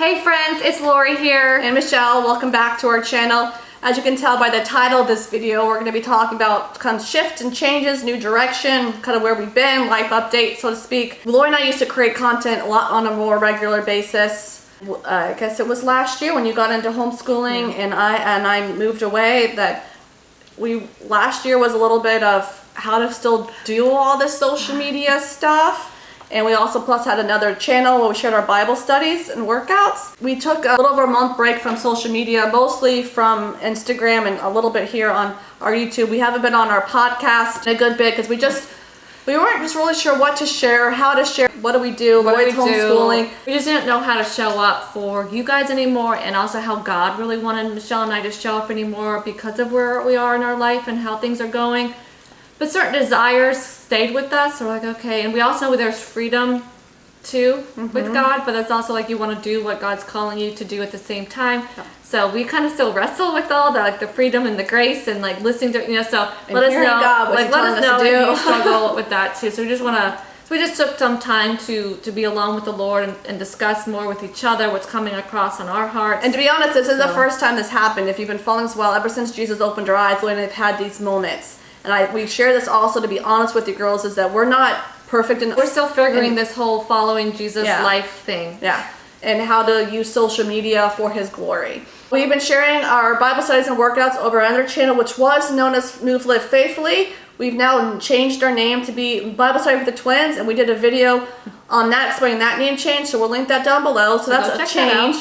Hey friends, it's Lori here. And Michelle, welcome back to our channel. As you can tell by the title of this video, we're going to be talking about kind of shifts and changes, new direction, kind of where we've been, life update, so to speak. Lori and I used to create content a lot on a more regular basis. I guess it was last year when you got into homeschooling and I moved away that last year was a little bit of how to still do all this social media stuff. And we also plus had another channel where we shared our Bible studies and workouts. We took a little over a month break from social media, mostly from Instagram and a little bit here on our YouTube. We haven't been on our podcast a good bit because we weren't just really sure what to share, how to share, what do we do, Lori's homeschooling. We just didn't know how to show up for you guys anymore, and also how God really wanted Michelle and I to show up anymore because of where we are in our life and how things are going. But certain desires stayed with us, so we're like, okay. And we also know there's freedom too with God, but it's also like you want to do what God's calling you to do at the same time. Yeah. So we kind of still wrestle with all the freedom and the grace and like listening to, so and let us know, God, let us know if you struggle with that too. So we just took some time to be alone with the Lord and discuss more with each other what's coming across on our hearts. And to be honest, this is the first time this happened. If you've been following us well, ever since Jesus opened our eyes, when they've had these moments. And we share this also to be honest with you girls, is that we're not perfect. We're still figuring this whole following Jesus life thing. Yeah. And how to use social media for his glory. We've been sharing our Bible studies and workouts over on our channel, which was known as Move Live Faithfully. We've now changed our name to be Bible Study with the Twins, and we did a video on that explaining that name change, so we'll link that down below. So that's a change.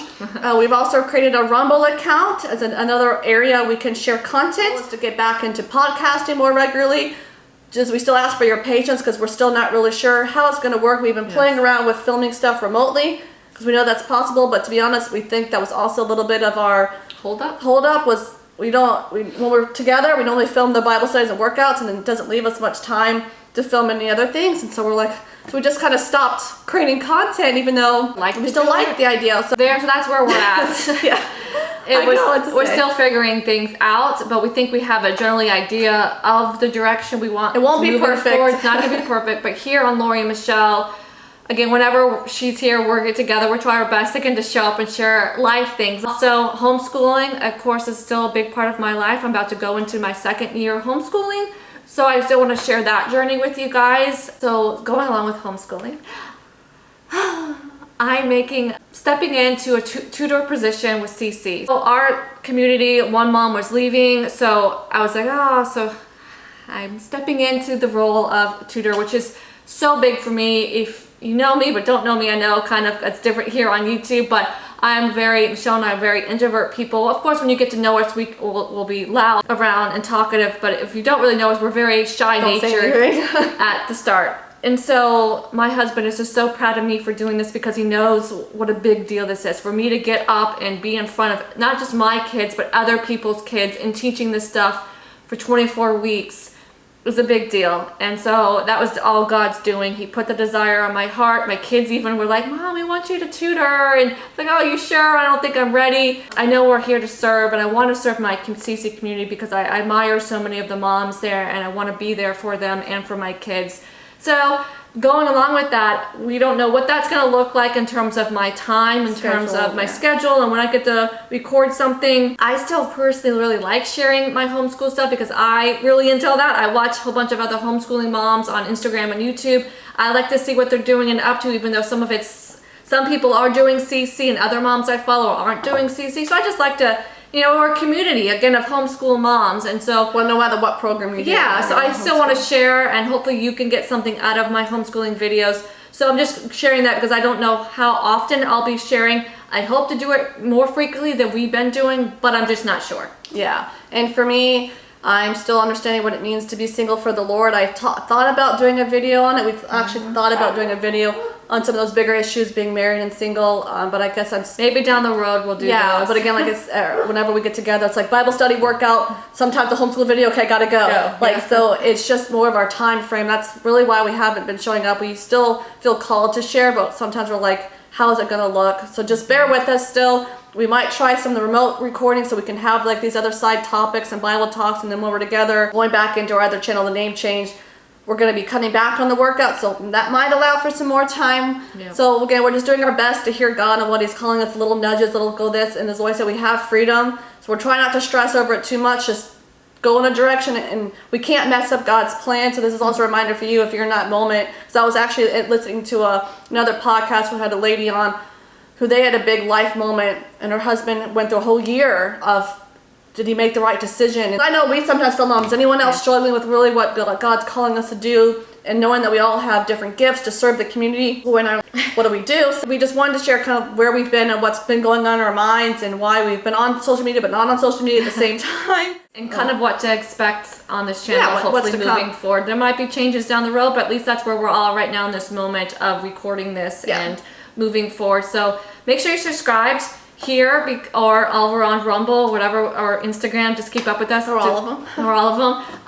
We've also created a Rumble account as another area we can share content to get back into podcasting more regularly. Just we still ask for your patience because we're still not really sure how it's going to work. We've been playing around with filming stuff remotely because we know that's possible, but to be honest, we think that was also a little bit of our hold up was when we're together, we normally film the Bible studies and workouts, and it doesn't leave us much time to film any other things. And so we just kind of stopped creating content, even though we still like the idea. So that's where we're at. Yeah. We're still figuring things out, but we think we have a general idea of the direction we want. It won't be perfect. It's not going to be perfect, but here on Lori and Michelle, again, whenever she's here, we're get together. We're trying our best again to show up and share life things. Also, homeschooling, of course, is still a big part of my life. I'm about to go into my second year of homeschooling, so I still want to share that journey with you guys. So going along with homeschooling, I'm stepping into a tutor position with CC. So our community, one mom was leaving, so I was like, so I'm stepping into the role of tutor, which is so big for me. If you know me but don't know me, I know kind of it's different here on YouTube, but Michelle and I are very introvert people. Of course, when you get to know us, we'll be loud around and talkative, but if you don't really know us, we're very shy-natured at the start. And so my husband is just so proud of me for doing this because he knows what a big deal this is. For me to get up and be in front of not just my kids, but other people's kids and teaching this stuff for 24 weeks was a big deal. And so that was all God's doing. He put the desire on my heart. My kids even were like, Mom, we want you to tutor. And it's like, oh, you sure? I don't think I'm ready. I know we're here to serve, and I want to serve my CC community because I admire so many of the moms there, and I want to be there for them and for my kids. So going along with that, we don't know what that's going to look like in terms of my time, in terms of my schedule, and when I get to record something. I still personally really like sharing my homeschool stuff because until that, I watch a whole bunch of other homeschooling moms on Instagram and YouTube. I like to see what they're doing and up to, even though some people are doing CC and other moms I follow aren't doing CC. So I just like to, we're a community, again, of homeschool moms. And so, well, no matter what program you do. Yeah, so I still want to share, and hopefully you can get something out of my homeschooling videos. So I'm just sharing that because I don't know how often I'll be sharing. I hope to do it more frequently than we've been doing, but I'm just not sure. Yeah, and for me, I'm still understanding what it means to be single for the Lord. I thought about doing a video on it. We've actually thought about doing a video on some of those bigger issues, being married and single, but I guess maybe down the road we'll do those. But again, like it's whenever we get together, it's like Bible study, workout, sometimes a homeschool video, okay, gotta go. So it's just more of our time frame. That's really why we haven't been showing up. We still feel called to share, but sometimes we're like, how is it gonna look? So just bear with us still. We might try some of the remote recording so we can have like these other side topics and Bible talks, and then when we're together, going back into our other channel, the name change. We're going to be cutting back on the workout, so that might allow for some more time. Yeah. So again, we're just doing our best to hear God and what He's calling us, little nudges, little go this. And as always said, we have freedom. So we're trying not to stress over it too much, just go in a direction, and we can't mess up God's plan. So this is also a reminder for you if you're in that moment. Because I was actually listening to another podcast who had a lady on who they had a big life moment, and her husband went through a whole year of, did he make the right decision? And I know we sometimes feel numb. Is anyone else struggling with really what God's calling us to do, and knowing that we all have different gifts to serve the community? What do we do? So we just wanted to share kind of where we've been and what's been going on in our minds, and why we've been on social media but not on social media at the same time. And kind of what to expect on this channel, Yeah, what's hopefully to moving come. forward. There might be changes down the road, but at least that's where we're all right now in this moment of recording this Yeah. and moving forward. So make sure you're subscribed here or over on Rumble, whatever, or Instagram. Just keep up with us. Or all of them. Or all of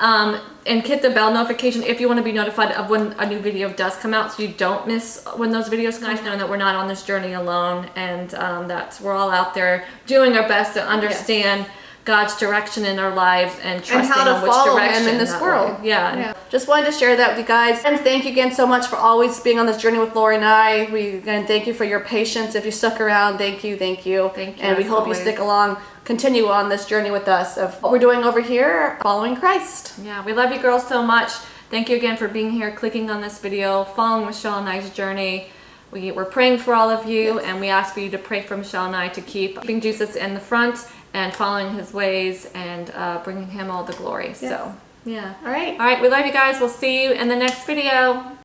them. And hit the bell notification if you want to be notified of when a new video does come out, so you don't miss when those videos come out. Knowing that we're not on this journey alone, and that we're all out there doing our best to understand God's direction in our lives and trusting how to on which follow direction Him in this that world. way. Yeah. Just wanted to share that with you guys. And thank you again so much for always being on this journey with Lori and I. Again, thank you for your patience. If you stuck around, thank you. Thank you, And we as hope always. you stick along, continue on this journey with us of what we're doing over here, following Christ. Yeah, we love you girls so much. Thank you again for being here, clicking on this video, following Michelle and I's journey. We're praying for all of you, and we ask for you to pray for Michelle and I to keeping Jesus in the front and following His ways and bringing Him all the glory. So, yeah. All right. All right, we love you guys. We'll see you in the next video.